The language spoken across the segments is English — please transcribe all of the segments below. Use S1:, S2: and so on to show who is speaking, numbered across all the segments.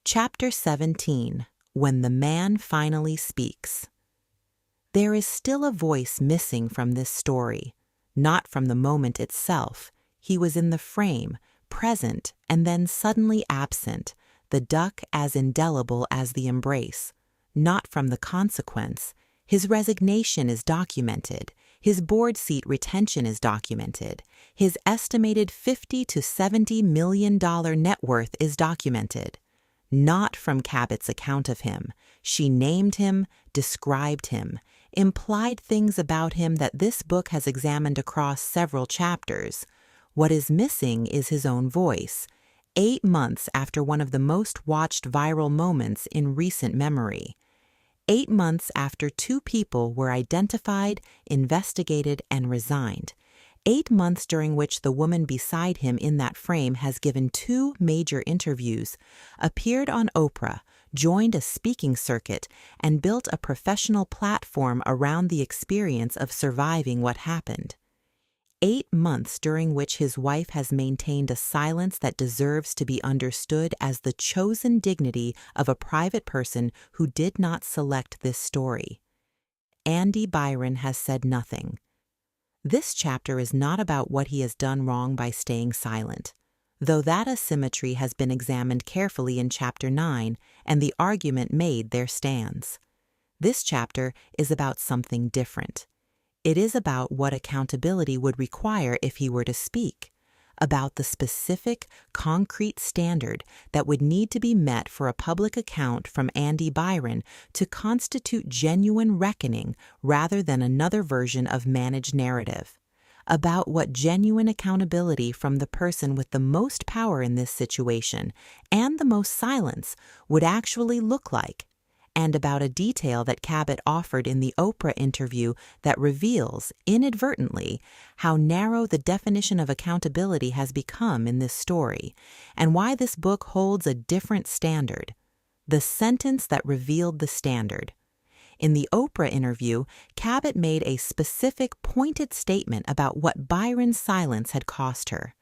S1: Chapter 17, When the Man Finally Speaks. There is still a voice missing from this story, not from the moment itself. He was in the frame, present, and then suddenly absent, the duck as indelible as the embrace. Not from the consequence. His resignation is documented. His board seat retention is documented. His estimated $50 to $70 million net worth is documented. Not from Cabot's account of him. She named him, described him, implied things about him that this book has examined across several chapters. What is missing is his own voice, 8 months after one of the most watched viral moments in recent memory. 8 months after 2 people were identified, investigated, and resigned. 8 months during which the woman beside him in that frame has given 2 major interviews, appeared on Oprah, joined a speaking circuit, and built a professional platform around the experience of surviving what happened. 8 months during which his wife has maintained a silence that deserves to be understood as the chosen dignity of a private person who did not select this story. Andy Byron has said nothing. This chapter is not about what he has done wrong by staying silent, though that asymmetry has been examined carefully in Chapter 9 and the argument made there stands. This chapter is about something different. It is about what accountability would require if he were to speak, about the specific, concrete standard that would need to be met for a public account from Andy Byron to constitute genuine reckoning rather than another version of managed narrative, about what genuine accountability from the person with the most power in this situation and the most silence would actually look like, and about a detail that Cabot offered in the Oprah interview that reveals, inadvertently, how narrow the definition of accountability has become in this story, and why this book holds a different standard. The sentence that revealed the standard. In the Oprah interview, Cabot made a specific, pointed statement about what Byron's silence had cost her.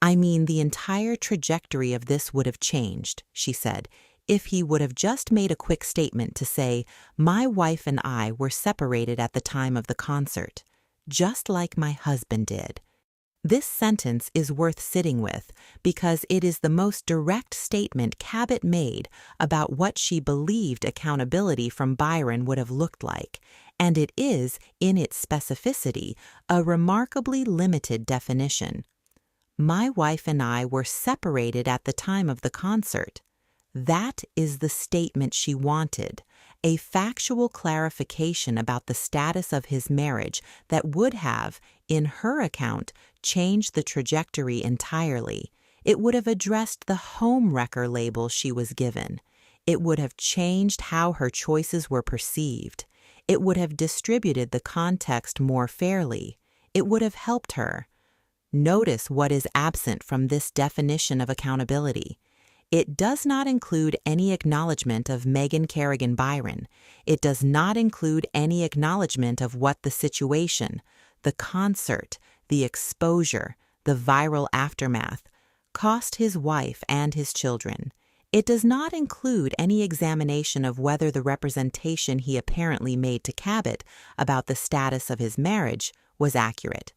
S1: "I mean, the entire trajectory of this would have changed," she said, "if he would have just made a quick statement to say, 'My wife and I were separated at the time of the concert,' just like my husband did." This sentence is worth sitting with because it is the most direct statement Cabot made about what she believed accountability from Byron would have looked like, and it is, in its specificity, a remarkably limited definition. "My wife and I were separated at the time of the concert." That is the statement she wanted, a factual clarification about the status of his marriage that would have, in her account, changed the trajectory entirely. It would have addressed the home wrecker label she was given. It would have changed how her choices were perceived. It would have distributed the context more fairly. It would have helped her. Notice what is absent from this definition of accountability. It does not include any acknowledgement of Megan Kerrigan Byron. It does not include any acknowledgement of what the situation, the concert, the exposure, the viral aftermath, cost his wife and his children. It does not include any examination of whether the representation he apparently made to Cabot about the status of his marriage was accurate.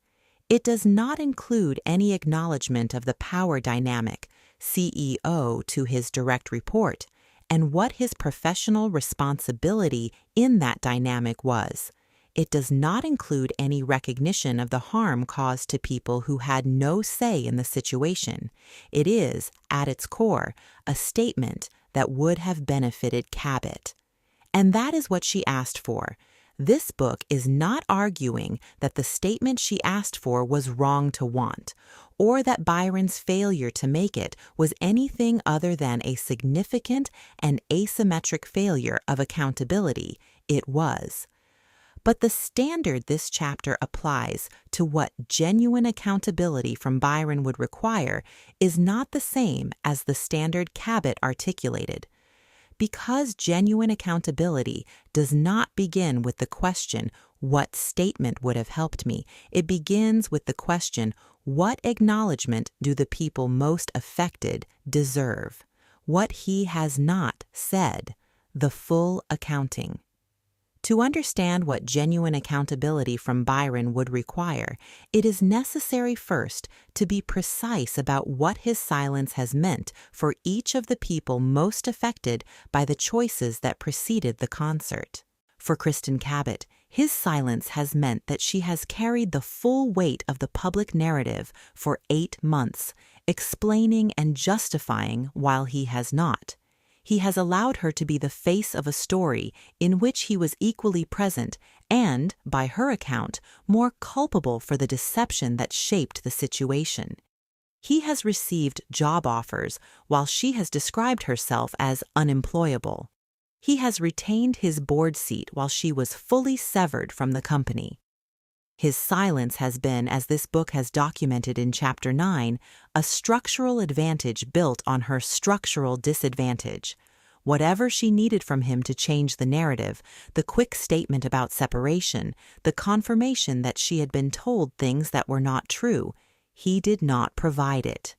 S1: It does not include any acknowledgement of the power dynamic, CEO to his direct report, and what his professional responsibility in that dynamic was. It does not include any recognition of the harm caused to people who had no say in the situation. It is, at its core, a statement that would have benefited Cabot. And that is what she asked for. This book is not arguing that the statement she asked for was wrong to want, or that Byron's failure to make it was anything other than a significant and asymmetric failure of accountability. It was. But the standard this chapter applies to what genuine accountability from Byron would require is not the same as the standard Cabot articulated. Because genuine accountability does not begin with the question, "What statement would have helped me?" It begins with the question, "What acknowledgement do the people most affected deserve?" what he has not said, the full accounting. To understand what genuine accountability from Byron would require, it is necessary first to be precise about what his silence has meant for each of the people most affected by the choices that preceded the concert. For Kristen Cabot, his silence has meant that she has carried the full weight of the public narrative for 8 months, explaining and justifying while he has not. He has allowed her to be the face of a story in which he was equally present and, by her account, more culpable for the deception that shaped the situation. He has received job offers while she has described herself as unemployable. He has retained his board seat while she was fully severed from the company. His silence has been, as this book has documented in Chapter 9, a structural advantage built on her structural disadvantage. Whatever she needed from him to change the narrative, the quick statement about separation, the confirmation that she had been told things that were not true, he did not provide it.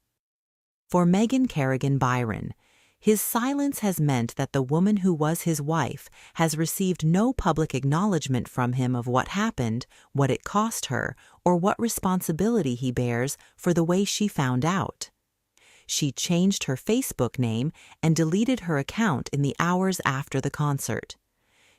S1: For Megan Kerrigan Byron, his silence has meant that the woman who was his wife has received no public acknowledgement from him of what happened, what it cost her, or what responsibility he bears for the way she found out. She changed her Facebook name and deleted her account in the hours after the concert.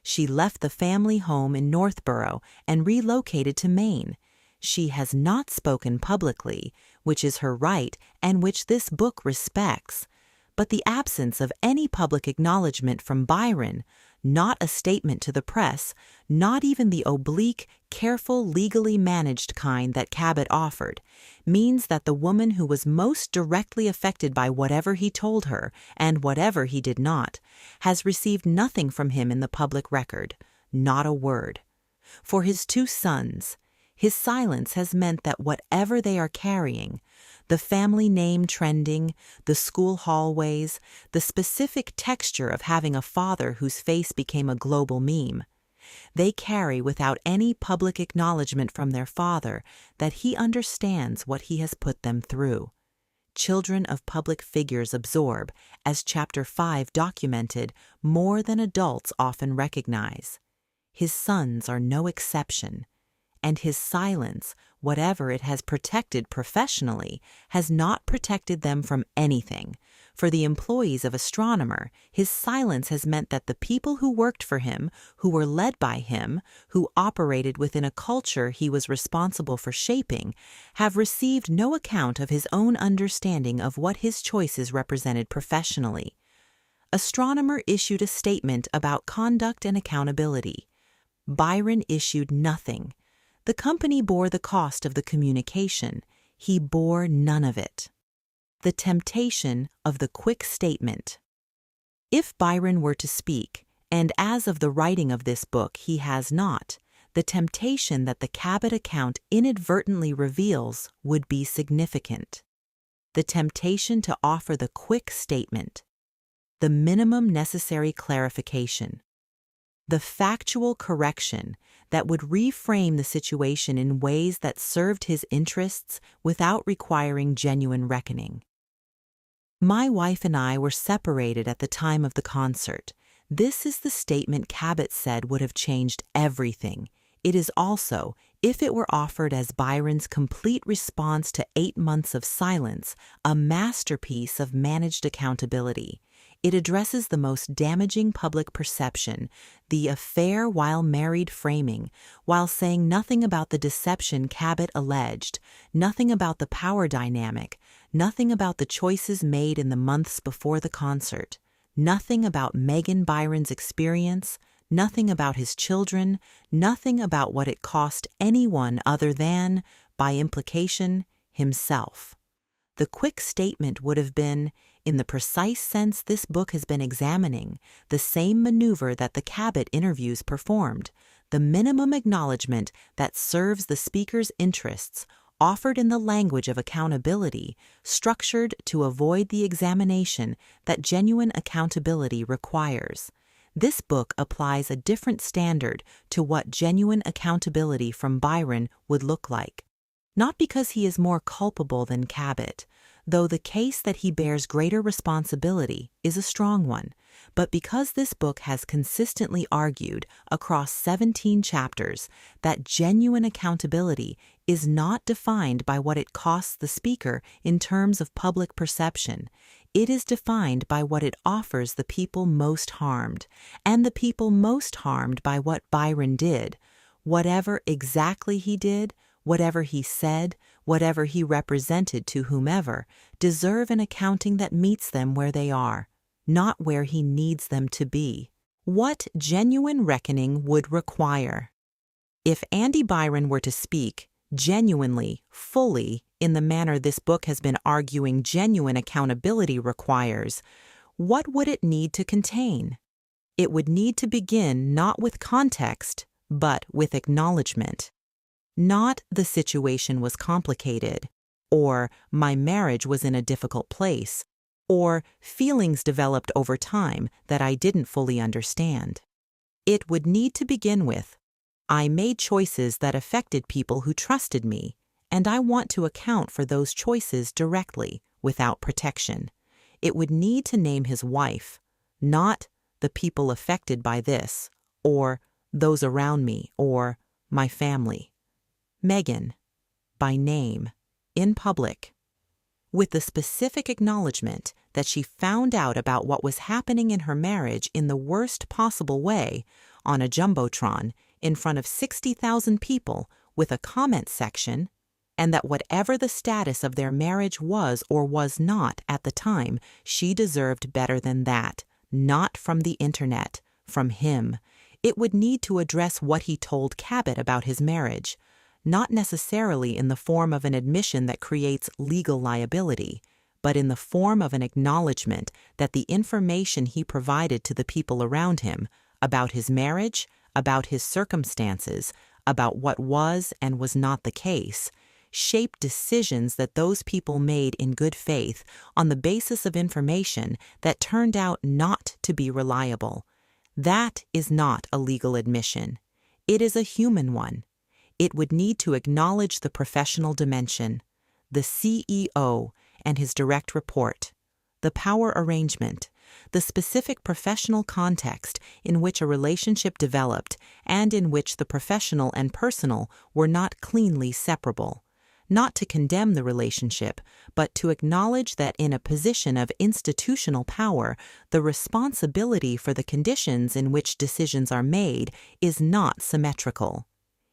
S1: She left the family home in Northborough and relocated to Maine. She has not spoken publicly, which is her right and which this book respects. But the absence of any public acknowledgement from Byron, not a statement to the press, not even the oblique, careful, legally managed kind that Cabot offered, means that the woman who was most directly affected by whatever he told her, and whatever he did not, has received nothing from him in the public record, not a word. For his 2 sons, his silence has meant that whatever they are carrying, the family name trending, the school hallways, the specific texture of having a father whose face became a global meme, they carry without any public acknowledgement from their father that he understands what he has put them through. Children of public figures absorb, as Chapter 5 documented, more than adults often recognize. His sons are no exception. And his silence, whatever it has protected professionally, has not protected them from anything. For the employees of Astronomer, his silence has meant that the people who worked for him, who were led by him, who operated within a culture he was responsible for shaping, have received no account of his own understanding of what his choices represented professionally. Astronomer issued a statement about conduct and accountability. Byron issued nothing. The company bore the cost of the communication. He bore none of it. The temptation of the quick statement. If Byron were to speak, and as of the writing of this book he has not, the temptation that the Cabot account inadvertently reveals would be significant. The temptation to offer the quick statement, the minimum necessary clarification, the factual correction that would reframe the situation in ways that served his interests without requiring genuine reckoning. My wife and I were separated at the time of the concert. This is the statement Cabot said would have changed everything. It is also, if it were offered as Byron's complete response to 8 months of silence, a masterpiece of managed accountability. It addresses the most damaging public perception, the affair while married framing, while saying nothing about the deception Cabot alleged, nothing about the power dynamic, nothing about the choices made in the months before the concert, nothing about Megan Byron's experience, nothing about his children, nothing about what it cost anyone other than, by implication, himself. The quick statement would have been, in the precise sense this book has been examining, the same maneuver that the Cabot interviews performed, the minimum acknowledgement that serves the speaker's interests, offered in the language of accountability, structured to avoid the examination that genuine accountability requires. This book applies a different standard to what genuine accountability from Byron would look like. Not because he is more culpable than Cabot, though the case that he bears greater responsibility is a strong one. But because this book has consistently argued across 17 chapters that genuine accountability is not defined by what it costs the speaker in terms of public perception, it is defined by what it offers the people most harmed, and the people most harmed by what Byron did. Whatever exactly he did, whatever he said, whatever he represented to whomever, deserve an accounting that meets them where they are, not where he needs them to be. What genuine reckoning would require? If Andy Byron were to speak, genuinely, fully, in the manner this book has been arguing genuine accountability requires, what would it need to contain? It would need to begin not with context, but with acknowledgement. Not the situation was complicated, or my marriage was in a difficult place, or feelings developed over time that I didn't fully understand. It would need to begin with, I made choices that affected people who trusted me, and I want to account for those choices directly, without protection. It would need to name his wife, not the people affected by this, or those around me, or my family. Megan, by name, in public, with the specific acknowledgement that she found out about what was happening in her marriage in the worst possible way, on a jumbotron, in front of 60,000 people, with a comment section, and that whatever the status of their marriage was or was not at the time, she deserved better than that, not from the internet, from him. It would need to address what he told Cabot about his marriage, not necessarily in the form of an admission that creates legal liability, but in the form of an acknowledgement that the information he provided to the people around him about his marriage, about his circumstances, about what was and was not the case, shaped decisions that those people made in good faith on the basis of information that turned out not to be reliable. That is not a legal admission. It is a human one. It would need to acknowledge the professional dimension, the CEO and his direct report, the power arrangement, the specific professional context in which a relationship developed and in which the professional and personal were not cleanly separable. Not to condemn the relationship, but to acknowledge that in a position of institutional power, the responsibility for the conditions in which decisions are made is not symmetrical.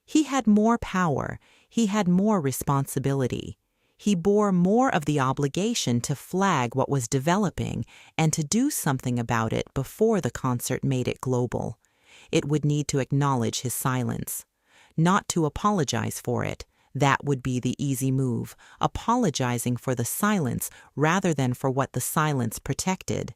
S1: He had more power, he had more responsibility. He bore more of the obligation to flag what was developing and to do something about it before the concert made it global. It would need to acknowledge his silence, not to apologize for it. That would be the easy move, apologizing for the silence rather than for what the silence protected,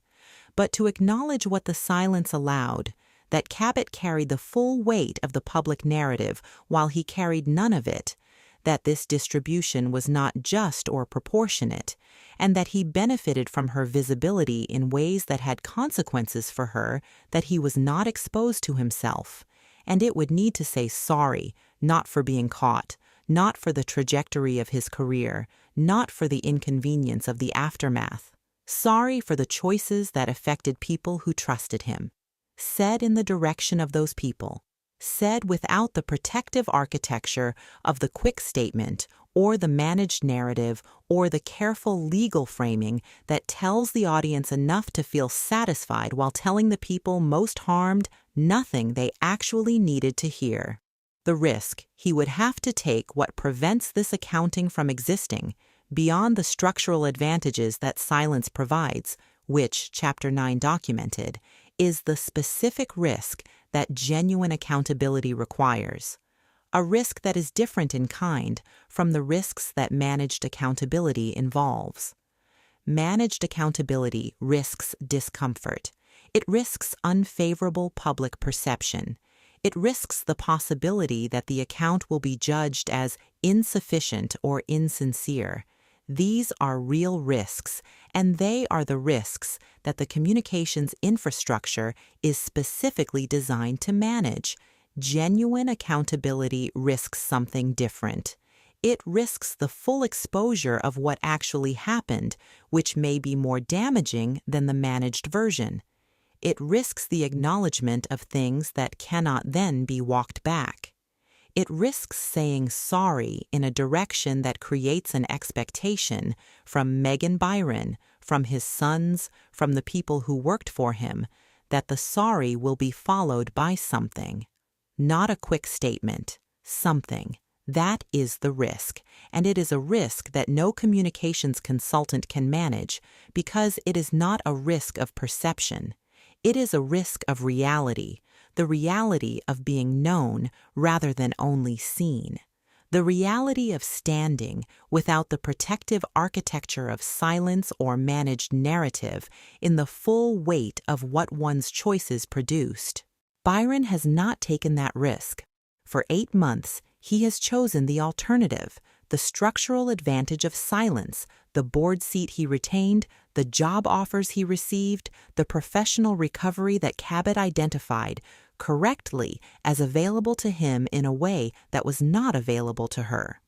S1: but to acknowledge what the silence allowed, that Cabot carried the full weight of the public narrative while he carried none of it, that this distribution was not just or proportionate, and that he benefited from her visibility in ways that had consequences for her that he was not exposed to himself, and it would need to say sorry, not for being caught, not for the trajectory of his career, not for the inconvenience of the aftermath, sorry for the choices that affected people who trusted him, said in the direction of those people, said without the protective architecture of the quick statement or the managed narrative or the careful legal framing that tells the audience enough to feel satisfied while telling the people most harmed nothing they actually needed to hear. The risk he would have to take what prevents this accounting from existing, beyond the structural advantages that silence provides, which Chapter 9 documented, is the specific risk that genuine accountability requires, a risk that is different in kind from the risks that managed accountability involves. Managed accountability risks discomfort. It risks unfavorable public perception. It risks the possibility that the account will be judged as insufficient or insincere. These are real risks, and they are the risks that the communications infrastructure is specifically designed to manage. Genuine accountability risks something different. It risks the full exposure of what actually happened, which may be more damaging than the managed version. It risks the acknowledgement of things that cannot then be walked back. It risks saying sorry in a direction that creates an expectation from Byron, from his sons, from the people who worked for him, that the sorry will be followed by something. Not a quick statement, something. That is the risk, and it is a risk that no communications consultant can manage because it is not a risk of perception. It is a risk of reality, the reality of being known rather than only seen. The reality of standing without the protective architecture of silence or managed narrative in the full weight of what one's choices produced. Byron has not taken that risk. For 8 months, he has chosen the alternative, the structural advantage of silence, the board seat he retained, the job offers he received, the professional recovery that Cabot identified correctly as available to him in a way that was not available to her.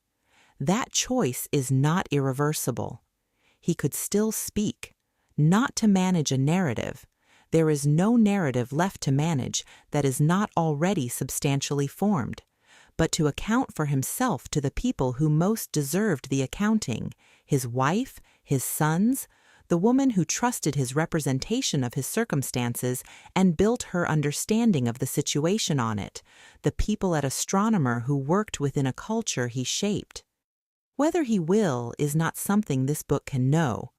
S1: That choice is not irreversible. He could still speak, not to manage a narrative. There is no narrative left to manage that is not already substantially formed, but to account for himself to the people who most deserved the accounting, his wife, his sons, the woman who trusted his representation of his circumstances and built her understanding of the situation on it, the people at Astronomer who worked within a culture he shaped. Whether he will is not something this book can know.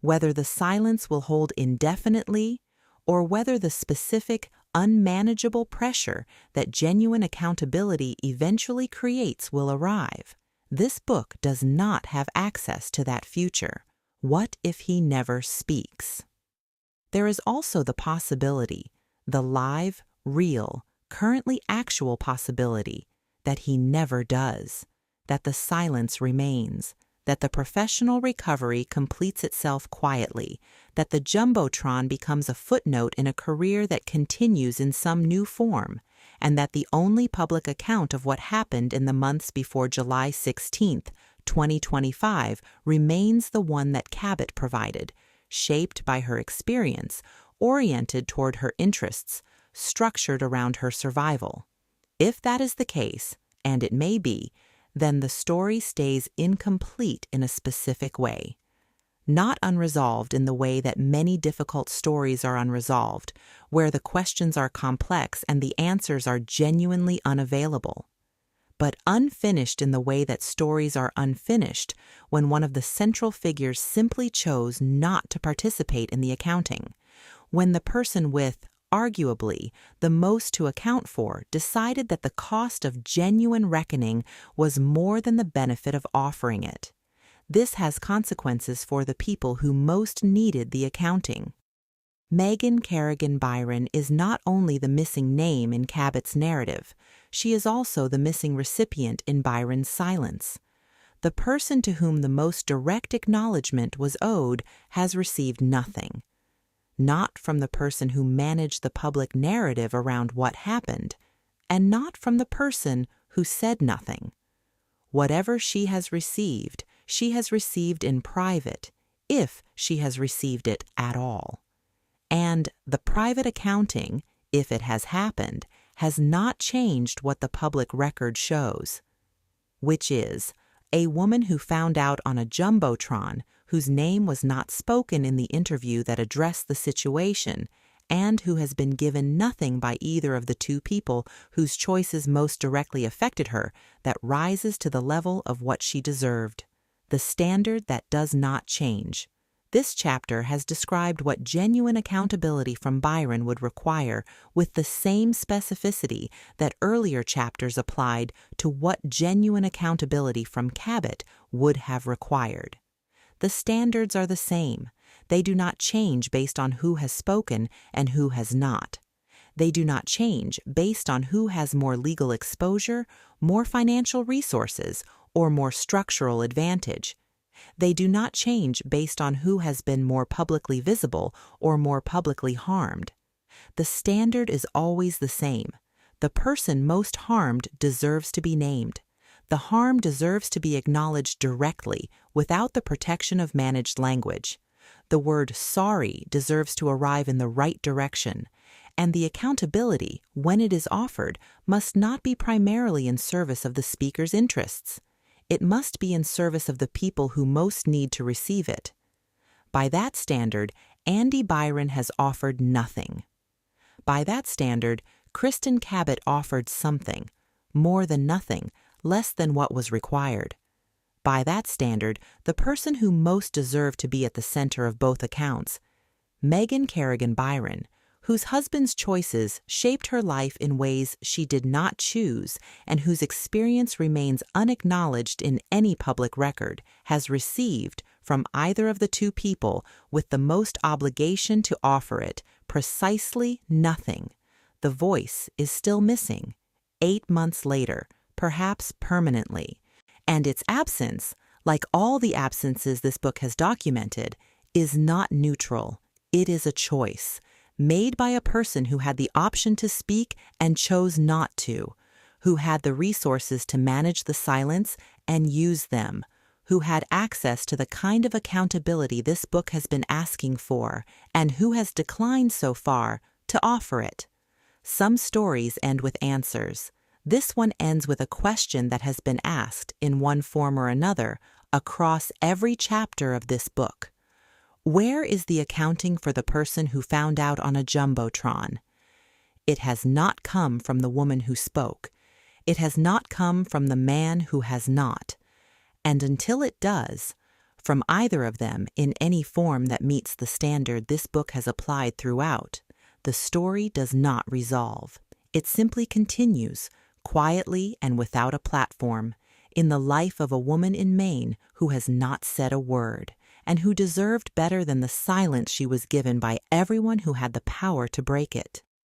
S1: Whether the silence will hold indefinitely, or whether the specific, unmanageable pressure that genuine accountability eventually creates will arrive. This book does not have access to that future. What if he never speaks? There is also the possibility, the live, real, currently actual possibility, that he never does, that the silence remains, that the professional recovery completes itself quietly, that the Jumbotron becomes a footnote in a career that continues in some new form, and that the only public account of what happened in the months before July 16, 2025, remains the one that Cabot provided, shaped by her experience, oriented toward her interests, structured around her survival. If that is the case, and it may be, then the story stays incomplete in a specific way. Not unresolved in the way that many difficult stories are unresolved, where the questions are complex and the answers are genuinely unavailable. But unfinished in the way that stories are unfinished when one of the central figures simply chose not to participate in the accounting, when the person with, arguably, the most to account for decided that the cost of genuine reckoning was more than the benefit of offering it. This has consequences for the people who most needed the accounting. Megan Kerrigan Byron is not only the missing name in Cabot's narrative, she is also the missing recipient in Byron's silence. The person to whom the most direct acknowledgement was owed has received nothing. Not from the person who managed the public narrative around what happened, and not from the person who said nothing. Whatever she has received in private, if she has received it at all. And the private accounting, if it has happened, has not changed what the public record shows, which is a woman who found out on a Jumbotron whose name was not spoken in the interview that addressed the situation, and who has been given nothing by either of the two people whose choices most directly affected her that rises to the level of what she deserved. The standard that does not change. This chapter has described what genuine accountability from Byron would require with the same specificity that earlier chapters applied to what genuine accountability from Cabot would have required. The standards are the same. They do not change based on who has spoken and who has not. They do not change based on who has more legal exposure, more financial resources, or more structural advantage. They do not change based on who has been more publicly visible or more publicly harmed. The standard is always the same. The person most harmed deserves to be named. The harm deserves to be acknowledged directly without the protection of managed language. The word sorry deserves to arrive in the right direction, and the accountability, when it is offered, must not be primarily in service of the speaker's interests. It must be in service of the people who most need to receive it. By that standard, Andy Byron has offered nothing. By that standard, Kristen Cabot offered something, more than nothing, less than what was required. By that standard, the person who most deserved to be at the center of both accounts, Megan Kerrigan Byron, whose husband's choices shaped her life in ways she did not choose and whose experience remains unacknowledged in any public record, has received, from either of the two people with the most obligation to offer it, precisely nothing. The voice is still missing, 8 months later, perhaps permanently, and its absence, like all the absences this book has documented, is not neutral. It is a choice, made by a person who had the option to speak and chose not to, who had the resources to manage the silence and use them, who had access to the kind of accountability this book has been asking for, and who has declined so far to offer it. Some stories end with answers. This one ends with a question that has been asked, in one form or another, across every chapter of this book. Where is the accounting for the person who found out on a jumbotron? It has not come from the woman who spoke. It has not come from the man who has not. And until it does, from either of them in any form that meets the standard this book has applied throughout, the story does not resolve. It simply continues, quietly and without a platform, in the life of a woman in Maine who has not said a word, and who deserved better than the silence she was given by everyone who had the power to break it.